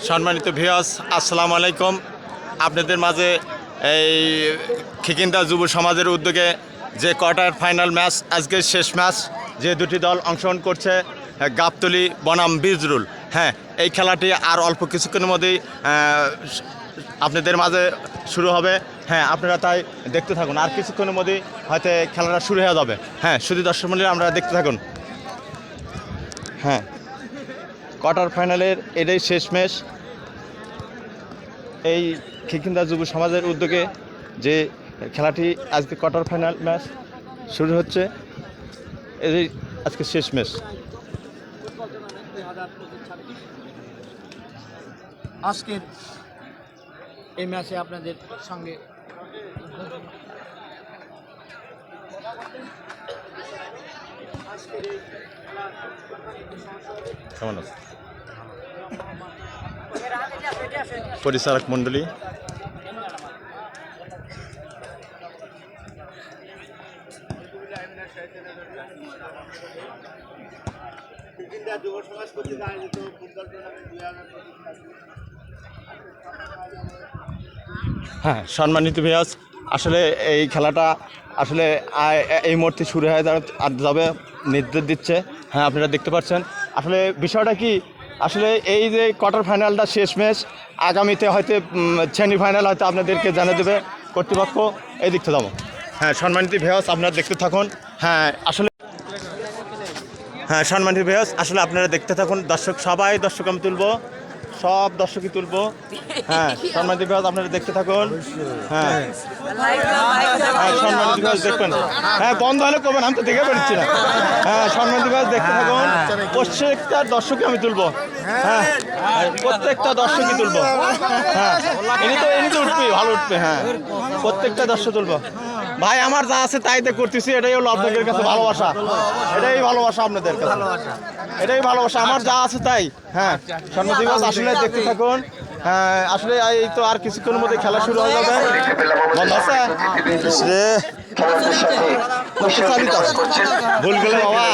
সম্মানিত ভিউয়ার্স, আসসালামু আলাইকুম। আপনাদের মাঝে এই খিকিন্দা যুব সমাজের উদ্যোগে যে কোয়ার্টার ফাইনাল ম্যাচ, আজকের শেষ ম্যাচ, যে দুটি দল অংশগ্রহণ করছে, গাবতলী বনাম বিজরুল। হ্যাঁ, এই খেলাটি আর অল্প কিছুক্ষণের মধ্যেই আপনাদের মাঝে শুরু হবে। হ্যাঁ, আপনারা তাই দেখতে থাকুন, আর কিছুক্ষণের মধ্যেই হয়তো খেলাটা শুরু হয়ে যাবে। হ্যাঁ, শুধু দর্শক মণ্ডলী আমরা দেখতে থাকুন। হ্যাঁ, কোয়ার্টার ফাইনালের এটাই শেষ ম্যাচ। এই খিকিন্দা যুব সমাজের উদ্যোগে যে খেলাটি আজকে কোয়ার্টার ফাইনাল ম্যাচ শুরু হচ্ছে, এই আজকে শেষ ম্যাচ। আজকের এই ম্যাচে আপনাদের সঙ্গে কেমন আছে পরিচালক মণ্ডলী? হ্যাঁ, সম্মানিত ভিউয়ার্স, আসলে এই খেলাটা আসলে এই মুহূর্তে শুরু হয়ে যাবে, নির্দেশ দিচ্ছে। হ্যাঁ, আপনারা দেখতে পাচ্ছেন। আসলে বিষয়টা কি, আসলে এই যে কোয়ার্টার ফাইনালটা শেষ ম্যাচ, আগামীতে হয়তো সেমিফাইনাল হয়তো আপনাদেরকে জানিয়ে দেবে কর্তৃপক্ষ। এই দিকটা যাবো। হ্যাঁ, সম্মানিত ভিউয়ার্স, আপনারা দেখতে থাকুন। হ্যাঁ, আসলে সম্মানিত ভিউয়ার্স, আসলে আপনারা দেখতে থাকুন। সবাই দর্শক আমি তুলবো, সব দর্শকই তুলবো। হ্যাঁ, সম্মানিত ভিউয়ার্স, আপনারা দেখতে থাকুন। হ্যাঁ, সম্মানিত ভিউয়ার্স দেখবেন। হ্যাঁ, বন্ধ হলে করবেন, আমি তো দেখে পাচ্ছি না। হ্যাঁ, সম্মানিত ভিউয়ার্স দেখতে থাকুন। প্রত্যেকটা দর্শকই আমি তুলবো। হ্যাঁ, প্রত্যেকটা দর্শকই তুলবো। হ্যাঁ, এমনি তো উঠবে, ভালো উঠবে। হ্যাঁ, প্রত্যেকটা দর্শক তুলবো। ভাই, আমার যা আছে তাইতে করতেছি, এটাই হলো আপনাদের কাছে ভালোবাসা। এটাই ভালোবাসা আপনাদের কাছে, এটাই ভালোবাসা। আমার যা আছে তাই। হ্যাঁ, সম্মানিত ভিউয়ার্স, আসলে দেখতে থাকুন। হ্যাঁ, আসলে এই তো আর কিছুক্ষণের মধ্যে খেলা শুরু হয়ে যাবে। বন্ধ আছে ভুল গেলে বাবা।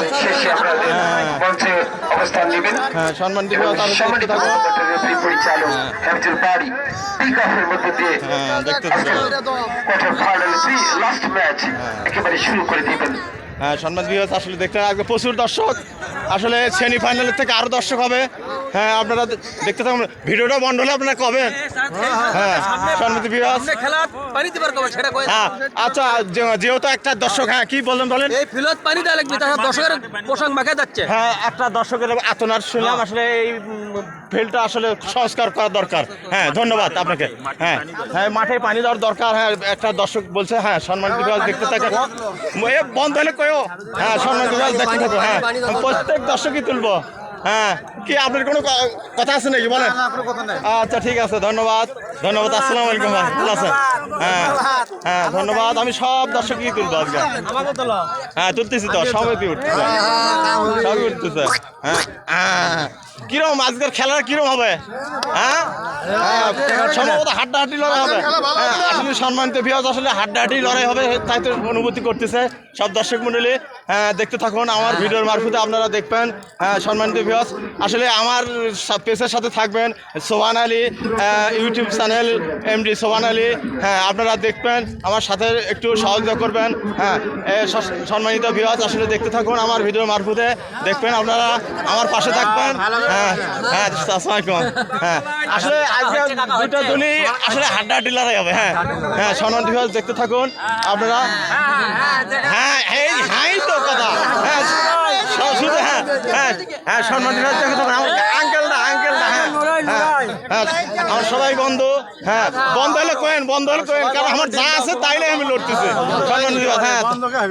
হ্যাঁ, সম্মানিত ভিউয়ার্স, দেখতে থাকুন। হ্যাঁ, দেখতে থাকুন। হ্যাঁ, সম্মানিত ভিউয়ার্স, আসলে দেখতে আজকে প্রচুর দর্শক। আসলে সেমিফাইনালের থেকে আরও দর্শক হবে। হ্যাঁ, আপনারা দেখতে থাকুন। ভিডিওটা বন্ধ হলে আপনারা কবেন? হ্যাঁ, সম্মানিত ভিউয়ার্স, হ্যাঁ, আচ্ছা, যেহেতু একটা দর্শক, হ্যাঁ কি বলেন এই ফিলত পানি দেওয়া লাগবে, তার দর্শকের পোশাক মাখা যাচ্ছে। হ্যাঁ, একটা দর্শকের আতনার শুনলাম। আসলে এই ফিল্ডটা আসলে সংস্কার করা দরকার। হ্যাঁ, ধন্যবাদ আপনাকে। হ্যাঁ, হ্যাঁ, মাঠে পানি দেওয়ার দরকার। হ্যাঁ, একটা দর্শক বলছে। হ্যাঁ, সম্মানিত ভিউয়ার্স দেখতে থাকেন। বন্ধ হলে কয়ও। হ্যাঁ, সম্মানিত ভিউয়ার্স দেখতে থাকো। হ্যাঁ, প্রত্যেক দর্শকই তুলবো। হ্যাঁ, কি আপনার কোনো কথা আছে নাকি বলেন? আচ্ছা, ঠিক আছে, ধন্যবাদ। ধন্যবাদ, আসসালামু আলাইকুম ভাই, ভালো আছেন? হ্যাঁ, হ্যাঁ, ধন্যবাদ। আমি সব দর্শকই তুলবো আজকে। হ্যাঁ, তুলতেছি তো, সবাই উঠতেছে, সবই উঠতেছে। হ্যাঁ, কিরম আজকের খেলা কিরম হবে? হ্যাঁ, সম্ভবত হাড্ডাহাড্ডি লড়াই হবে। হ্যাঁ, আসলে সম্মানিত ভিউয়ার্স, আসলে হাড্ডাহাড্ডি লড়াই হবে তাই তো অনুভূতি করতেছে সব দর্শক মণ্ডলী। হ্যাঁ, দেখতে থাকুন, আমার ভিডিওর মারফতে আপনারা দেখবেন। হ্যাঁ, সম্মানিত ভিউয়ার্স, আসলে আমার পেজের সাথে থাকবেন। সোহান আলী ইউটিউব চ্যানেল, এমডি সোহান আলী। হ্যাঁ, আপনারা দেখবেন, আমার সাথে একটু সহযোগিতা করবেন। হ্যাঁ, সম্মানিত ভিউয়ার্স, আসলে দেখতে থাকুন, আমার ভিডিওর মারফতে দেখবেন, আপনারা আমার পাশে থাকবেন। হ্যাঁ, হ্যাঁ, আসসালামু আলাইকুম। হ্যাঁ, আসলে আজকে দুইটা দলই আসলে হাড্ডাহাড্ডি লড়াই হবে। হ্যাঁ, হ্যাঁ, সম্মানিত ভিউয়ার্স দেখতে থাকুন আপনারা। হ্যাঁ, এই তো কথা। হ্যাঁ, শুধু হ্যাঁ, হ্যাঁ, হ্যাঁ, সম্মানিত ভিউয়ার্স দেখতে থাকুন। আমার আঙ্কেলটা। হ্যাঁ, হ্যাঁ, আমার সবাই বন্ধু। হ্যাঁ, বন্ধ হলে কোয়েন, কারণ আমার যা আছে তাইলে আমি লড়তেছি। সম্মানিত ভিউয়ার্স, হ্যাঁ,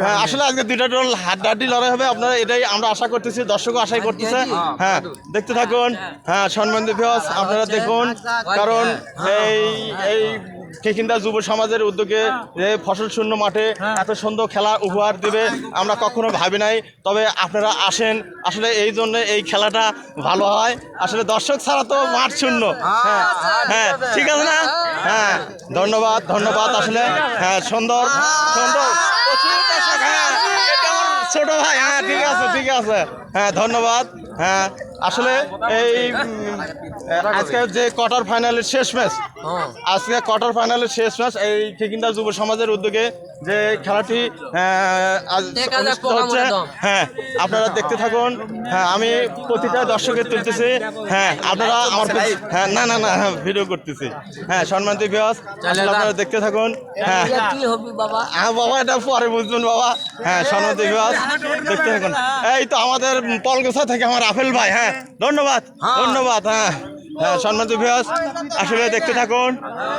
হ্যাঁ, আসলে আজকে দুইটা দল হাড্ডাহাড্ডি লড়াই হবে। আপনারা এটাই আমরা আশা করতেছি, দর্শকও আশাই করতেছে। হ্যাঁ, দেখতে থাকুন। হ্যাঁ, সম্মানিত ভিউয়ার্স, আপনারা দেখুন, কারণ এই খিকিন্দা যুব সমাজের উদ্যোগে যে ফসল শূন্য মাঠে এত সুন্দর খেলা উপহার দেবে আমরা কখনো ভাবি নাই। তবে আপনারা আসেন, আসলে এই জন্য এই খেলাটা ভালো হয়। আসলে দর্শক ছাড়া তো মাঠ শূন্য। হ্যাঁ, হ্যাঁ, ঠিক আছে না? হ্যাঁ, ধন্যবাদ। আসলে হ্যাঁ, সুন্দর প্রচুর দর্শক। হ্যাঁ, ছোট ভাই। হ্যাঁ, ঠিক আছে। হ্যাঁ, ধন্যবাদ। হ্যাঁ আসলে এই আজকে যে কোয়ার্টার ফাইনালের শেষ ম্যাচ, আজকে কোয়ার্টার ফাইনালের শেষ ম্যাচ এই ঠিকিন্দা যুব সমাজের উদ্যোগে যে খেলাটি আজ অনুষ্ঠিত হচ্ছে। হ্যাঁ আপনারা দেখতে থাকুন। হ্যাঁ আমি প্রতিটা দর্শকের তুলতেছি। হ্যাঁ আপনারা আমার হ্যাঁ না না না হ্যাঁ ভিডিও করতেছি। হ্যাঁ সম্মানিত ভিউয়ার্স আপনারা দেখতে থাকুন। হ্যাঁ হ্যাঁ বাবা এটা পরে বুঝবেন বাবা। হ্যাঁ সম্মানিত ভিউয়ার্স দেখতে থাকুন। এই তো আমাদের পলগোছা থেকে আমার আপেল ভাই। হ্যাঁ ধন্যবাদ ধন্যবাদ। হ্যাঁ হ্যাঁ সম্মানিত ভিউয়ার্স আসলে দেখতে থাকুন।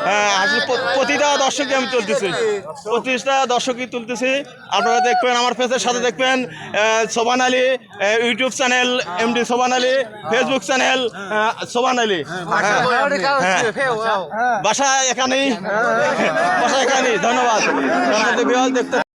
হ্যাঁ আসলে প্রতিটা দর্শকই আমি তুলতেছি, প্রতিটা দর্শকই তুলতেছি। আপনারা দেখবেন আমার পেজের সাথে দেখবেন সোবান আলী ইউটিউব চ্যানেল, এমডি সোবান আলী ফেসবুক চ্যানেল সোবান আলী। বাসা এখানেই, বাসা এখানেই। ধন্যবাদ। দেখতে